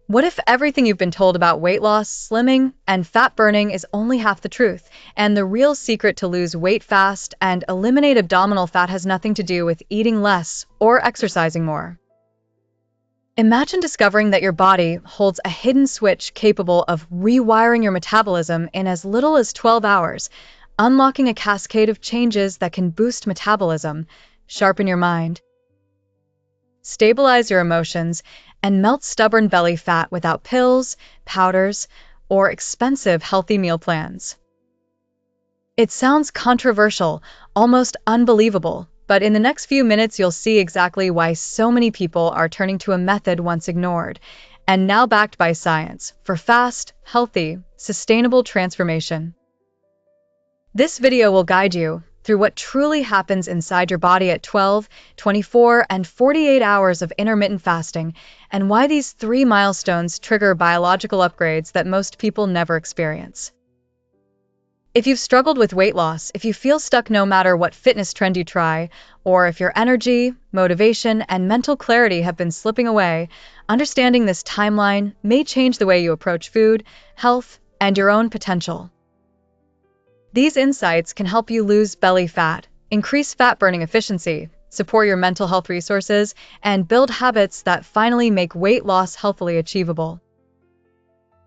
What if everything you've been told about weight loss, slimming, and fat burning is only half the truth, and the real secret to lose weight fast and eliminate abdominal fat has nothing to do with eating less or exercising more? Imagine discovering that your body holds a hidden switch capable of rewiring your metabolism in as little as 12 hours, unlocking a cascade of changes that can boost metabolism, sharpen your mind, stabilize your emotions, and melt stubborn belly fat without pills, powders, or expensive healthy meal plans. It sounds controversial, almost unbelievable, but in the next few minutes you'll see exactly why so many people are turning to a method once ignored, and now backed by science, for fast, healthy, sustainable transformation. This video will guide you through what truly happens inside your body at 12, 24, and 48 hours of intermittent fasting, and why these three milestones trigger biological upgrades that most people never experience. If you've struggled with weight loss, if you feel stuck no matter what fitness trend you try, or if your energy, motivation, and mental clarity have been slipping away, understanding this timeline may change the way you approach food, health, and your own potential. These insights can help you lose belly fat, increase fat-burning efficiency, support your mental health resources, and build habits that finally make weight loss healthily achievable.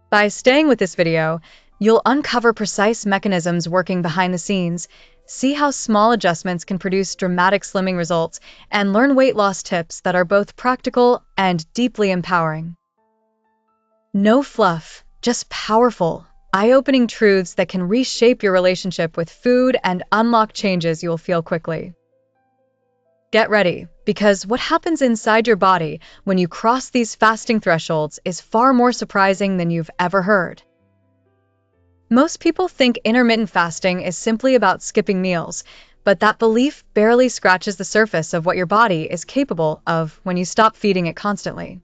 By staying with this video, you'll uncover precise mechanisms working behind the scenes, see how small adjustments can produce dramatic slimming results, and learn weight loss tips that are both practical and deeply empowering. No fluff, just powerful, eye-opening truths that can reshape your relationship with food and unlock changes you'll feel quickly. Get ready, because what happens inside your body when you cross these fasting thresholds is far more surprising than you've ever heard. Most people think intermittent fasting is simply about skipping meals, but that belief barely scratches the surface of what your body is capable of when you stop feeding it constantly.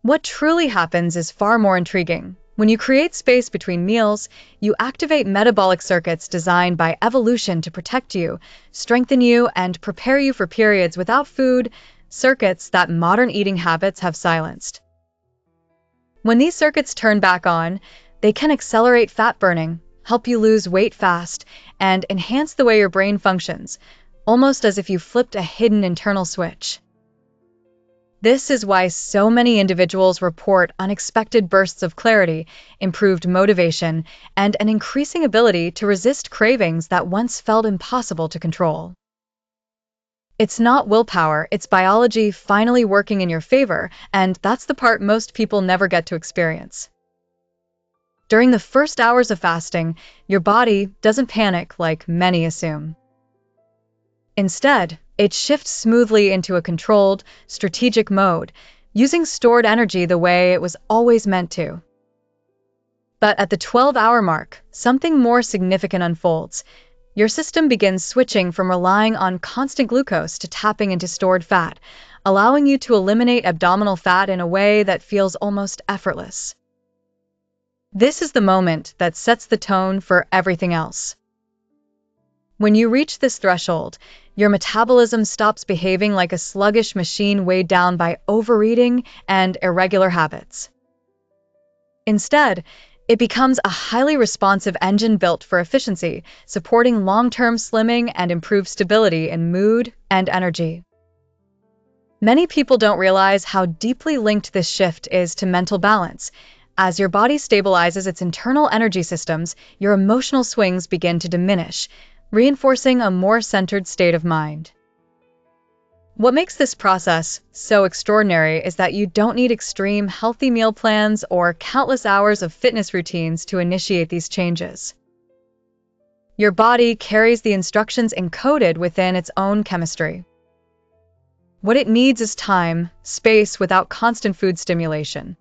What truly happens is far more intriguing. When you create space between meals, you activate metabolic circuits designed by evolution to protect you, strengthen you, and prepare you for periods without food, circuits that modern eating habits have silenced. When these circuits turn back on, they can accelerate fat burning, help you lose weight fast, and enhance the way your brain functions, almost as if you flipped a hidden internal switch. This is why so many individuals report unexpected bursts of clarity, improved motivation, and an increasing ability to resist cravings that once felt impossible to control. It's not willpower, it's biology finally working in your favor, and that's the part most people never get to experience. During the first hours of fasting, your body doesn't panic like many assume. Instead, it shifts smoothly into a controlled, strategic mode, using stored energy the way it was always meant to. But at the 12-hour mark, something more significant unfolds. Your system begins switching from relying on constant glucose to tapping into stored fat, allowing you to eliminate abdominal fat in a way that feels almost effortless. This is the moment that sets the tone for everything else. When you reach this threshold, your metabolism stops behaving like a sluggish machine weighed down by overeating and irregular habits. Instead, it becomes a highly responsive engine built for efficiency, supporting long-term slimming and improved stability in mood and energy. Many people don't realize how deeply linked this shift is to mental balance. As your body stabilizes its internal energy systems, your emotional swings begin to diminish, reinforcing a more centered state of mind. What makes this process so extraordinary is that you don't need extreme healthy meal plans or countless hours of fitness routines to initiate these changes. Your body carries the instructions encoded within its own chemistry. What it needs is time, space without constant food stimulation.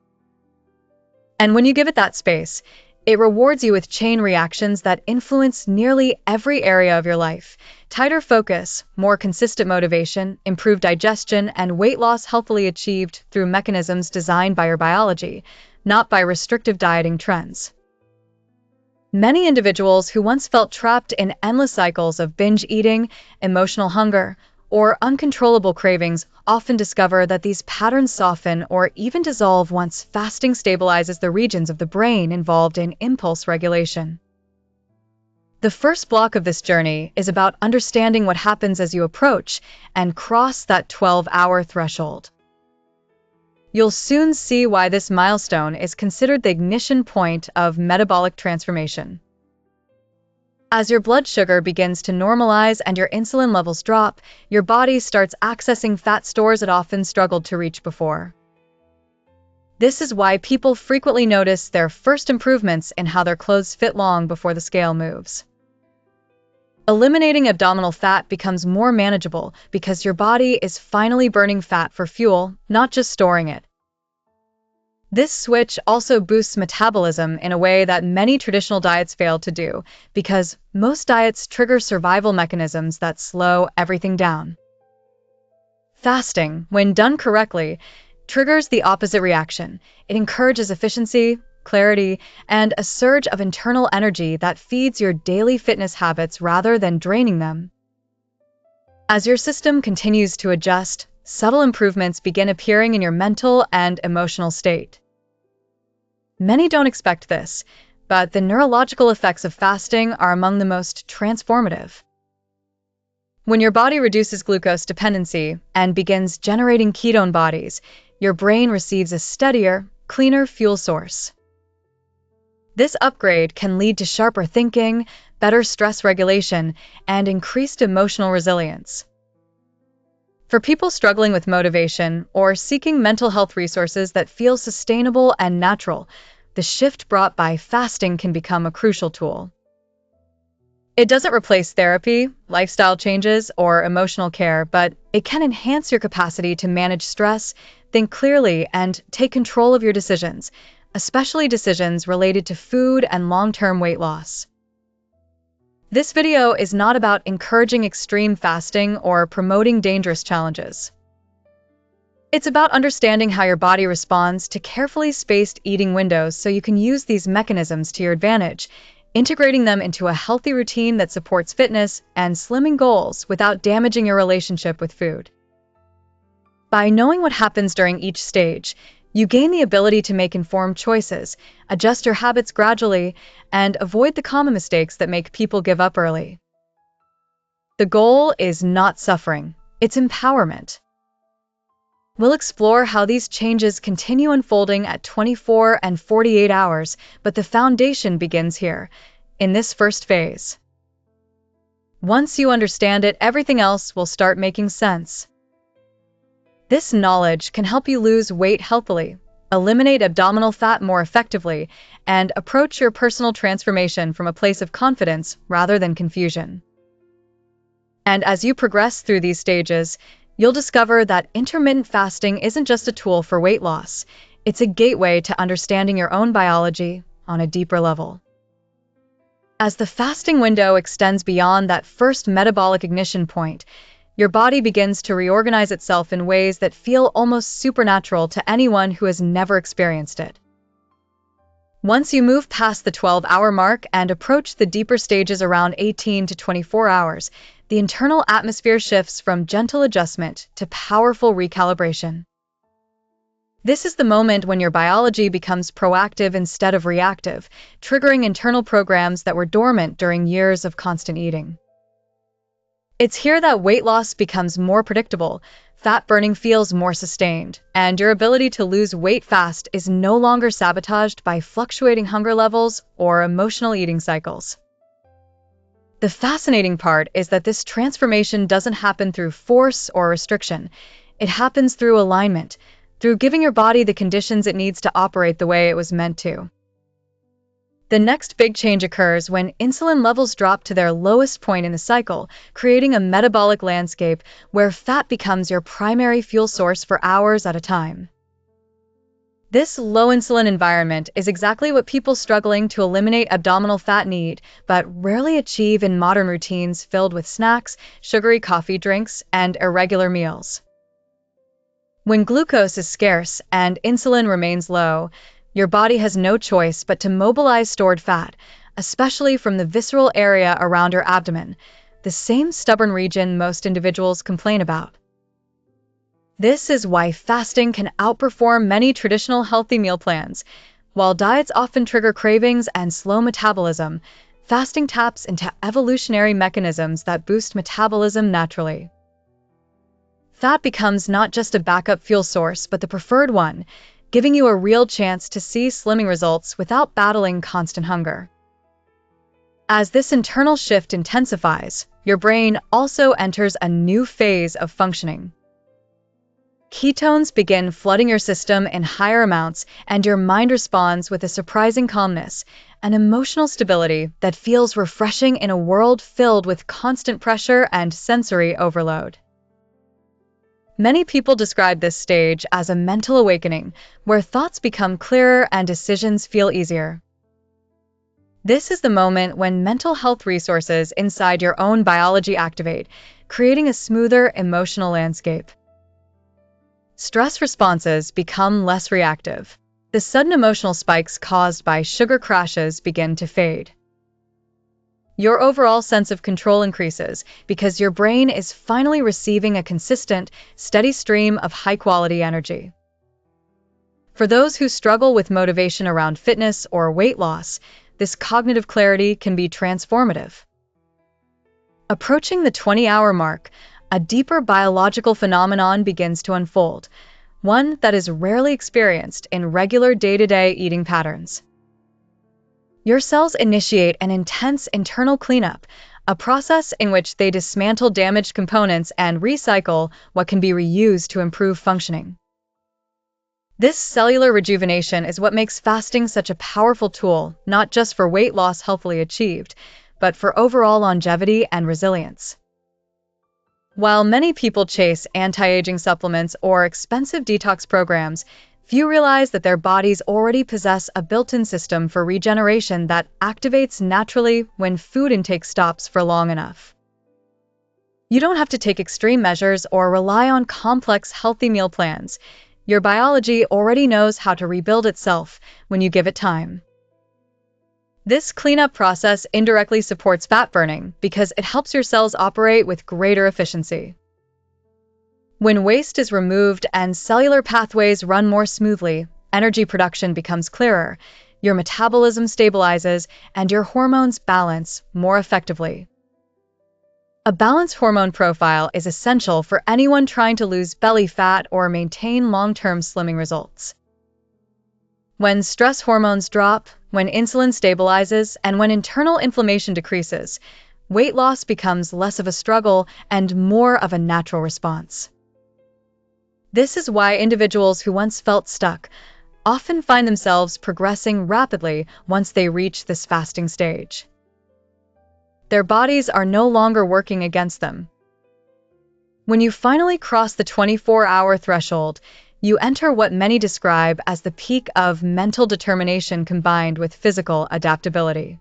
And when you give it that space, it rewards you with chain reactions that influence nearly every area of your life. Tighter focus, more consistent motivation, improved digestion, and weight loss healthily achieved through mechanisms designed by your biology, not by restrictive dieting trends. Many individuals who once felt trapped in endless cycles of binge eating, emotional hunger, or uncontrollable cravings often discover that these patterns soften or even dissolve once fasting stabilizes the regions of the brain involved in impulse regulation. The first block of this journey is about understanding what happens as you approach and cross that 12-hour threshold. You'll soon see why this milestone is considered the ignition point of metabolic transformation. As your blood sugar begins to normalize and your insulin levels drop, your body starts accessing fat stores it often struggled to reach before. This is why people frequently notice their first improvements in how their clothes fit long before the scale moves. Eliminating abdominal fat becomes more manageable because your body is finally burning fat for fuel, not just storing it. This switch also boosts metabolism in a way that many traditional diets fail to do, because most diets trigger survival mechanisms that slow everything down. Fasting, when done correctly, triggers the opposite reaction. It encourages efficiency, clarity, and a surge of internal energy that feeds your daily fitness habits rather than draining them. As your system continues to adjust, subtle improvements begin appearing in your mental and emotional state. Many don't expect this, but the neurological effects of fasting are among the most transformative. When your body reduces glucose dependency and begins generating ketone bodies, your brain receives a steadier, cleaner fuel source. This upgrade can lead to sharper thinking, better stress regulation, and increased emotional resilience. For people struggling with motivation or seeking mental health resources that feel sustainable and natural, the shift brought by fasting can become a crucial tool. It doesn't replace therapy, lifestyle changes, or emotional care, but it can enhance your capacity to manage stress, think clearly, and take control of your decisions, especially decisions related to food and long-term weight loss. This video is not about encouraging extreme fasting or promoting dangerous challenges. It's about understanding how your body responds to carefully spaced eating windows so you can use these mechanisms to your advantage, integrating them into a healthy routine that supports fitness and slimming goals without damaging your relationship with food. By knowing what happens during each stage, you gain the ability to make informed choices, adjust your habits gradually, and avoid the common mistakes that make people give up early. The goal is not suffering, it's empowerment. We'll explore how these changes continue unfolding at 24 and 48 hours, but the foundation begins here, in this first phase. Once you understand it, everything else will start making sense. This knowledge can help you lose weight healthily, eliminate abdominal fat more effectively, and approach your personal transformation from a place of confidence rather than confusion. And as you progress through these stages, you'll discover that intermittent fasting isn't just a tool for weight loss, it's a gateway to understanding your own biology on a deeper level. As the fasting window extends beyond that first metabolic ignition point, your body begins to reorganize itself in ways that feel almost supernatural to anyone who has never experienced it. Once you move past the 12-hour mark and approach the deeper stages around 18 to 24 hours, the internal atmosphere shifts from gentle adjustment to powerful recalibration. This is the moment when your biology becomes proactive instead of reactive, triggering internal programs that were dormant during years of constant eating. It's here that weight loss becomes more predictable, fat burning feels more sustained, and your ability to lose weight fast is no longer sabotaged by fluctuating hunger levels or emotional eating cycles. The fascinating part is that this transformation doesn't happen through force or restriction. It happens through alignment, through giving your body the conditions it needs to operate the way it was meant to. The next big change occurs when insulin levels drop to their lowest point in the cycle, creating a metabolic landscape where fat becomes your primary fuel source for hours at a time. This low insulin environment is exactly what people struggling to eliminate abdominal fat need, but rarely achieve in modern routines filled with snacks, sugary coffee drinks, and irregular meals. When glucose is scarce and insulin remains low, your body has no choice but to mobilize stored fat, especially from the visceral area around your abdomen. the same stubborn region most individuals complain about. This is why fasting can outperform many traditional healthy meal plans. While diets often trigger cravings and slow metabolism, fasting taps into evolutionary mechanisms that boost metabolism naturally. Fat becomes not just a backup fuel source, but the preferred one, giving you a real chance to see slimming results without battling constant hunger. As this internal shift intensifies, your brain also enters a new phase of functioning. Ketones begin flooding your system in higher amounts, and your mind responds with a surprising calmness, an emotional stability that feels refreshing in a world filled with constant pressure and sensory overload. Many people describe this stage as a mental awakening, where thoughts become clearer and decisions feel easier. This is the moment when mental health resources inside your own biology activate, creating a smoother emotional landscape. Stress responses become less reactive. The sudden emotional spikes caused by sugar crashes begin to fade. Your overall sense of control increases because your brain is finally receiving a consistent, steady stream of high-quality energy. For those who struggle with motivation around fitness or weight loss, this cognitive clarity can be transformative. Approaching the 20-hour mark, a deeper biological phenomenon begins to unfold, one that is rarely experienced in regular day-to-day eating patterns. Your cells initiate an intense internal cleanup, a process in which they dismantle damaged components and recycle what can be reused to improve functioning. This cellular rejuvenation is what makes fasting such a powerful tool, not just for weight loss healthily achieved, but for overall longevity and resilience. While many people chase anti-aging supplements or expensive detox programs, few realize that their bodies already possess a built-in system for regeneration that activates naturally when food intake stops for long enough. You don't have to take extreme measures or rely on complex healthy meal plans. Your biology already knows how to rebuild itself when you give it time. This cleanup process indirectly supports fat burning because it helps your cells operate with greater efficiency. When waste is removed and cellular pathways run more smoothly, energy production becomes clearer, your metabolism stabilizes, and your hormones balance more effectively. A balanced hormone profile is essential for anyone trying to lose belly fat or maintain long-term slimming results. When stress hormones drop, when insulin stabilizes, and when internal inflammation decreases, weight loss becomes less of a struggle and more of a natural response. This is why individuals who once felt stuck often find themselves progressing rapidly once they reach this fasting stage. Their bodies are no longer working against them. When you finally cross the 24-hour threshold, you enter what many describe as the peak of mental determination combined with physical adaptability.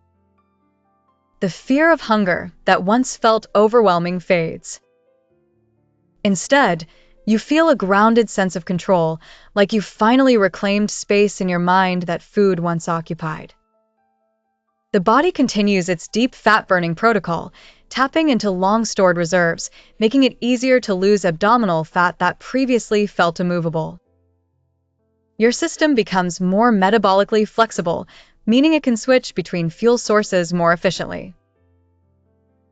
The fear of hunger that once felt overwhelming fades. Instead, you feel a grounded sense of control, like you've finally reclaimed space in your mind that food once occupied. The body continues its deep fat-burning protocol, tapping into long-stored reserves, making it easier to lose abdominal fat that previously felt immovable. Your system becomes more metabolically flexible, meaning it can switch between fuel sources more efficiently.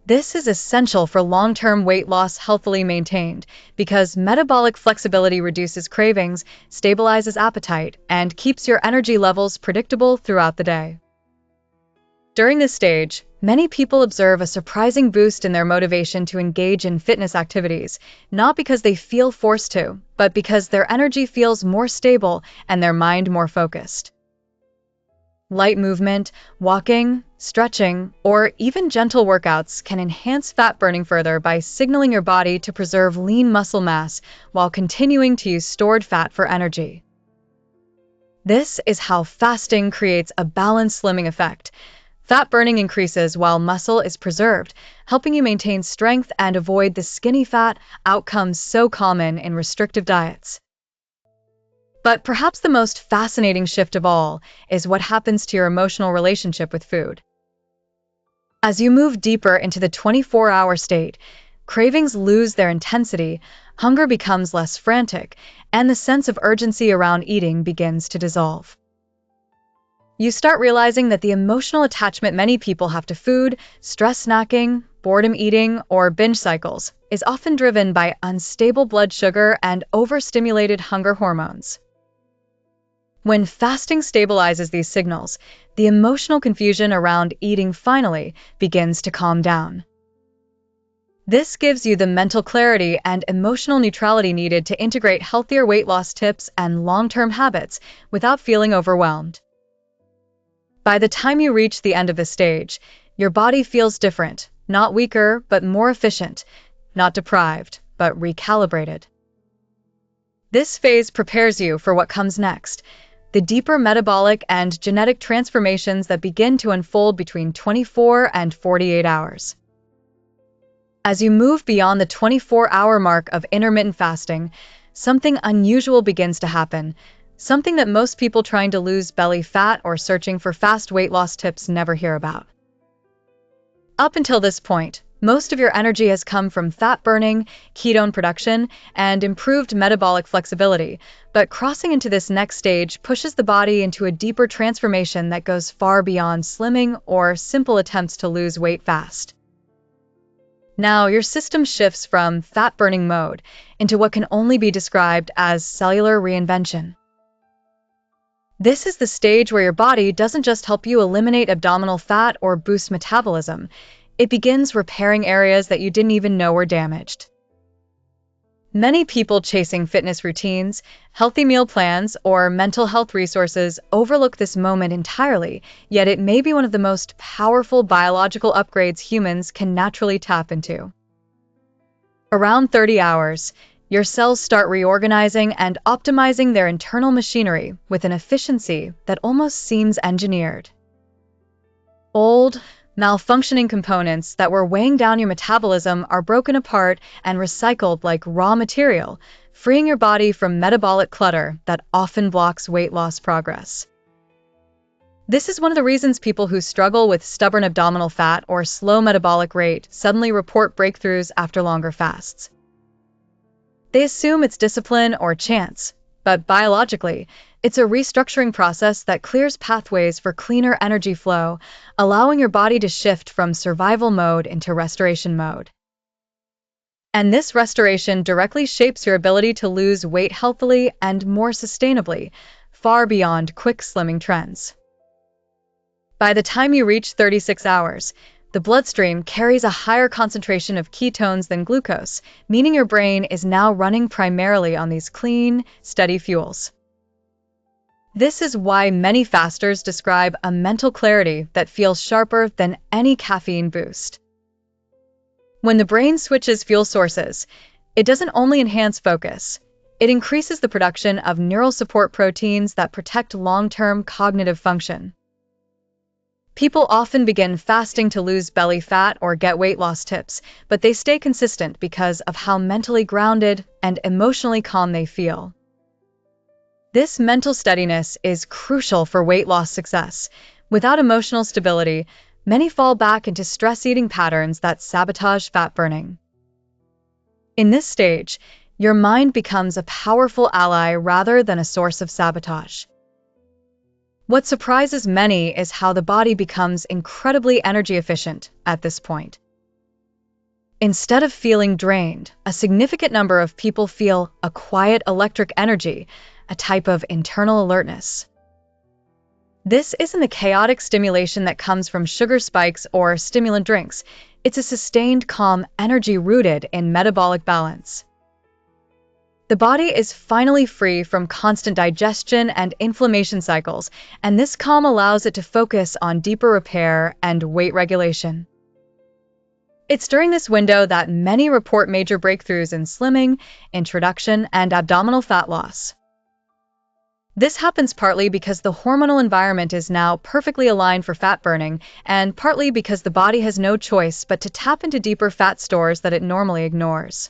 This is essential for long-term weight loss healthily maintained because metabolic flexibility reduces cravings, stabilizes appetite, and keeps your energy levels predictable throughout the day. During this stage, many people observe a surprising boost in their motivation to engage in fitness activities, not because they feel forced to, but because their energy feels more stable and their mind more focused. Light movement, walking, stretching, or even gentle workouts can enhance fat burning further by signaling your body to preserve lean muscle mass while continuing to use stored fat for energy. This is how fasting creates a balanced slimming effect. Fat burning increases while muscle is preserved, helping you maintain strength and avoid the skinny fat outcomes so common in restrictive diets. But perhaps the most fascinating shift of all is what happens to your emotional relationship with food. As you move deeper into the 24-hour state, cravings lose their intensity, hunger becomes less frantic, and the sense of urgency around eating begins to dissolve. You start realizing that the emotional attachment many people have to food, stress snacking, boredom eating, or binge cycles, is often driven by unstable blood sugar and overstimulated hunger hormones. When fasting stabilizes these signals, the emotional confusion around eating finally begins to calm down. This gives you the mental clarity and emotional neutrality needed to integrate healthier weight loss tips and long-term habits without feeling overwhelmed. By the time you reach the end of this stage, your body feels different, not weaker, but more efficient, not deprived, but recalibrated. This phase prepares you for what comes next, the deeper metabolic and genetic transformations that begin to unfold between 24 and 48 hours. As you move beyond the 24-hour mark of intermittent fasting, something unusual begins to happen, something that most people trying to lose belly fat or searching for fast weight loss tips never hear about. Up until this point, most of your energy has come from fat burning, ketone production, and improved metabolic flexibility, but crossing into this next stage pushes the body into a deeper transformation that goes far beyond slimming or simple attempts to lose weight fast. Now, your system shifts from fat-burning mode into what can only be described as cellular reinvention. This is the stage where your body doesn't just help you eliminate abdominal fat or boost metabolism, it begins repairing areas that you didn't even know were damaged. Many people chasing fitness routines, healthy meal plans, or mental health resources overlook this moment entirely, yet it may be one of the most powerful biological upgrades humans can naturally tap into. Around 30 hours, your cells start reorganizing and optimizing their internal machinery with an efficiency that almost seems engineered. Old, malfunctioning components that were weighing down your metabolism are broken apart and recycled like raw material, freeing your body from metabolic clutter that often blocks weight loss progress. This is one of the reasons people who struggle with stubborn abdominal fat or slow metabolic rate suddenly report breakthroughs after longer fasts. They assume it's discipline or chance, but biologically, it's a restructuring process that clears pathways for cleaner energy flow, allowing your body to shift from survival mode into restoration mode. And this restoration directly shapes your ability to lose weight healthily and more sustainably, far beyond quick slimming trends. By the time you reach 36 hours, the bloodstream carries a higher concentration of ketones than glucose, meaning your brain is now running primarily on these clean, steady fuels. This is why many fasters describe a mental clarity that feels sharper than any caffeine boost. When the brain switches fuel sources, it doesn't only enhance focus, it increases the production of neural support proteins that protect long-term cognitive function. People often begin fasting to lose belly fat or get weight loss tips, but they stay consistent because of how mentally grounded and emotionally calm they feel. This mental steadiness is crucial for weight loss success. Without emotional stability, many fall back into stress eating patterns that sabotage fat burning. In this stage, your mind becomes a powerful ally rather than a source of sabotage. What surprises many is how the body becomes incredibly energy efficient at this point. Instead of feeling drained, a significant number of people feel a quiet electric energy, a type of internal alertness. This isn't the chaotic stimulation that comes from sugar spikes or stimulant drinks. It's a sustained, calm energy rooted in metabolic balance. The body is finally free from constant digestion and inflammation cycles, and this calm allows it to focus on deeper repair and weight regulation. It's during this window that many report major breakthroughs in slimming, introduction, and abdominal fat loss. This happens partly because the hormonal environment is now perfectly aligned for fat burning, and partly because the body has no choice but to tap into deeper fat stores that it normally ignores.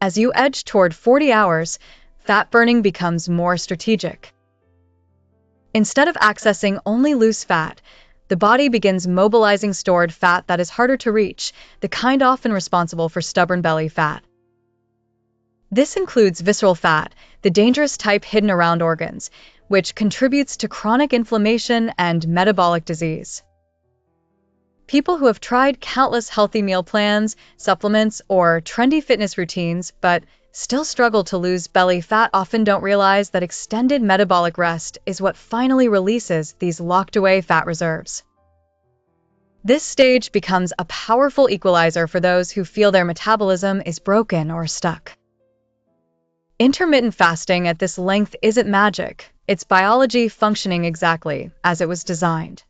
As you edge toward 40 hours, fat burning becomes more strategic. Instead of accessing only loose fat, the body begins mobilizing stored fat that is harder to reach, the kind often responsible for stubborn belly fat. This includes visceral fat, the dangerous type hidden around organs, which contributes to chronic inflammation and metabolic disease. People who have tried countless healthy meal plans, supplements, or trendy fitness routines but still struggle to lose belly fat often don't realize that extended metabolic rest is what finally releases these locked-away fat reserves. This stage becomes a powerful equalizer for those who feel their metabolism is broken or stuck. Intermittent fasting at this length isn't magic, it's biology functioning exactly as it was designed.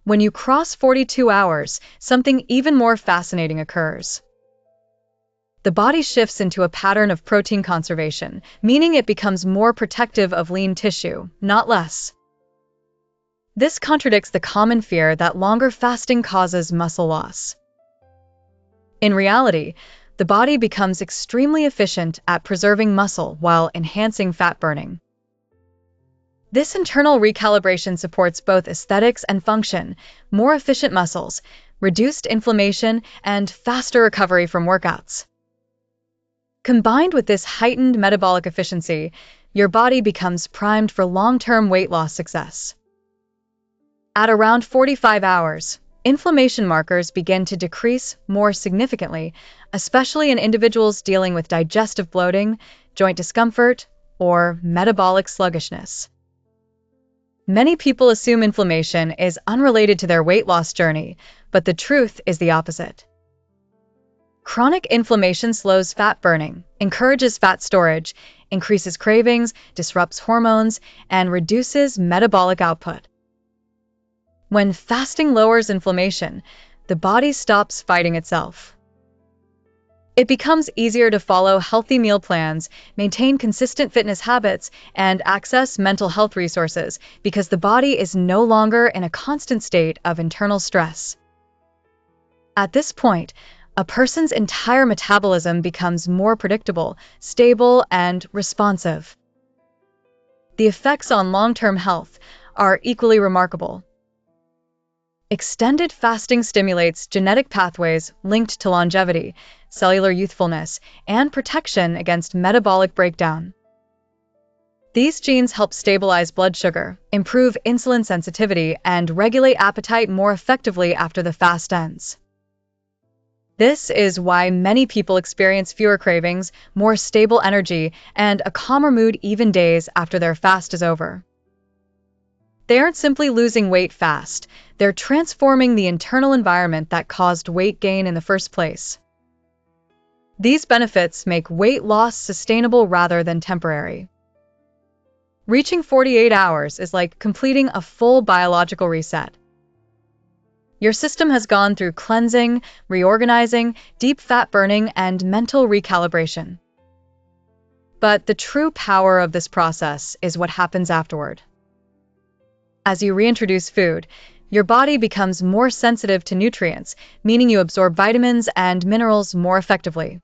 When you cross 42 hours, something even more fascinating occurs. The body shifts into a pattern of protein conservation, meaning it becomes more protective of lean tissue, not less. This contradicts the common fear that longer fasting causes muscle loss. In reality, the body becomes extremely efficient at preserving muscle while enhancing fat burning. This internal recalibration supports both aesthetics and function, more efficient muscles, reduced inflammation, and faster recovery from workouts. Combined with this heightened metabolic efficiency, your body becomes primed for long-term weight loss success. At around 45 hours, inflammation markers begin to decrease more significantly, especially in individuals dealing with digestive bloating, joint discomfort, or metabolic sluggishness. Many people assume inflammation is unrelated to their weight loss journey, but the truth is the opposite. Chronic inflammation slows fat burning, encourages fat storage, increases cravings, disrupts hormones, and reduces metabolic output. When fasting lowers inflammation, the body stops fighting itself. It becomes easier to follow healthy meal plans, maintain consistent fitness habits, and access mental health resources because the body is no longer in a constant state of internal stress. At this point, a person's entire metabolism becomes more predictable, stable, and responsive. The effects on long-term health are equally remarkable. Extended fasting stimulates genetic pathways linked to longevity, cellular youthfulness, and protection against metabolic breakdown. These genes help stabilize blood sugar, improve insulin sensitivity, and regulate appetite more effectively after the fast ends. This is why many people experience fewer cravings, more stable energy, and a calmer mood even days after their fast is over. They aren't simply losing weight fast, they're transforming the internal environment that caused weight gain in the first place. These benefits make weight loss sustainable rather than temporary. Reaching 48 hours is like completing a full biological reset. Your system has gone through cleansing, reorganizing, deep fat burning, and mental recalibration. But the true power of this process is what happens afterward. As you reintroduce food, your body becomes more sensitive to nutrients, meaning you absorb vitamins and minerals more effectively.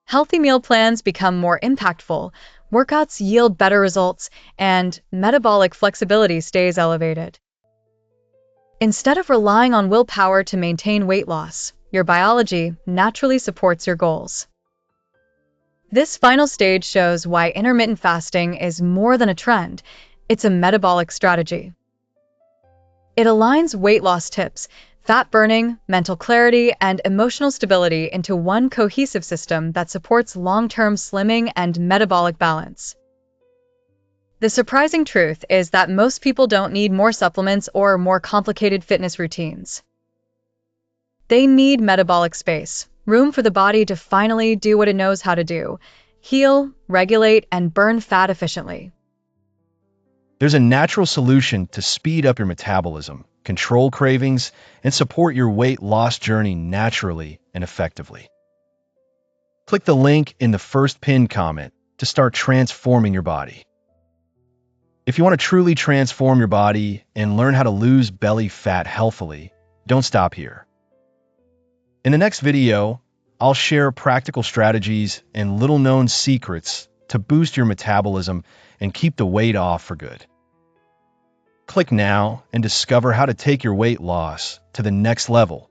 Healthy meal plans become more impactful, workouts yield better results, and metabolic flexibility stays elevated. Instead of relying on willpower to maintain weight loss, your biology naturally supports your goals. This final stage shows why intermittent fasting is more than a trend, it's a metabolic strategy. It aligns weight loss tips, fat burning, mental clarity, and emotional stability into one cohesive system that supports long-term slimming and metabolic balance. The surprising truth is that most people don't need more supplements or more complicated fitness routines. They need metabolic space, room for the body to finally do what it knows how to do: heal, regulate, and burn fat efficiently. There's a natural solution to speed up your metabolism, control cravings, and support your weight loss journey naturally and effectively. Click the link in the first pinned comment to start transforming your body. If you want to truly transform your body and learn how to lose belly fat healthily, don't stop here. In the next video, I'll share practical strategies and little-known secrets to boost your metabolism and keep the weight off for good. Click now and discover how to take your weight loss to the next level